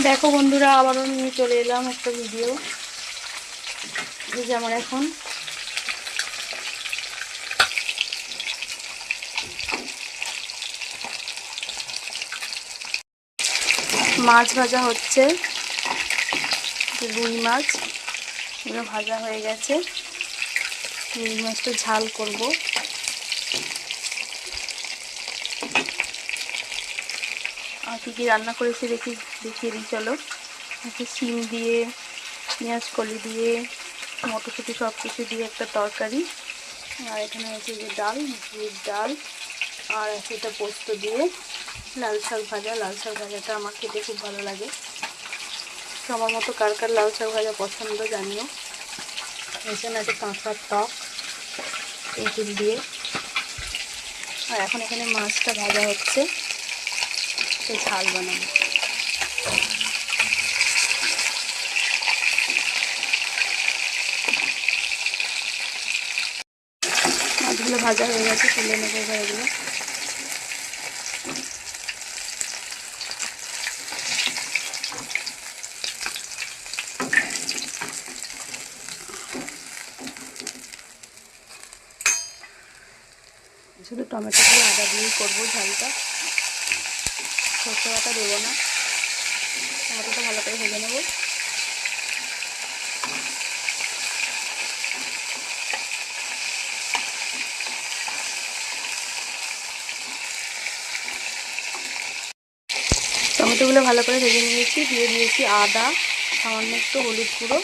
দেখো বন্ধুরা, আবারও নিয়ে চলে এলাম একটা ভিডিও। এই যে আমার এখন মাছ ভাজা হচ্ছে, রুই মাছ। এগুলো ভাজা হয়ে গেছে। রুই মাছটা ঝাল করব। আর কী কী রান্না করেছি দেখিয়ে দিই চলো। একটু শিম দিয়ে, পেঁয়াজ কলি দিয়ে, মটরশুঁটি সব কিছু দিয়ে একটা তরকারি। আর এখানে আছে যে ডাল, মুসুরির ডাল। আর আছে এটা পোস্ত দিয়ে লাল শাক ভাজা। লাল শাক ভাজাটা আমার খেতে খুব ভালো লাগে। তো আমার মতো কার কার লাল শাক ভাজা পছন্দ জানিও। এখানে আছে কাঁকড়ার টক তেঁতুল দিয়ে। আর এখন এখানে মাছটা ভাজা হচ্ছে, তো ঝাল বানাবো। মাছগুলো ভাজা হয়ে গেছে, তুলে নেবো এবার এগুলো। শুধু টমেটো দিয়ে আদা দিয়েই করবো ঝালটা, সরষে বাটা দেবো না। টমেটোটা ভালো করে ভেজে নেবো। টমেটোগুলো ভালো করে ভেজে নিয়েছি, দিয়ে দিয়েছি আদা, সামান্য একটু হলুদ গুঁড়ো,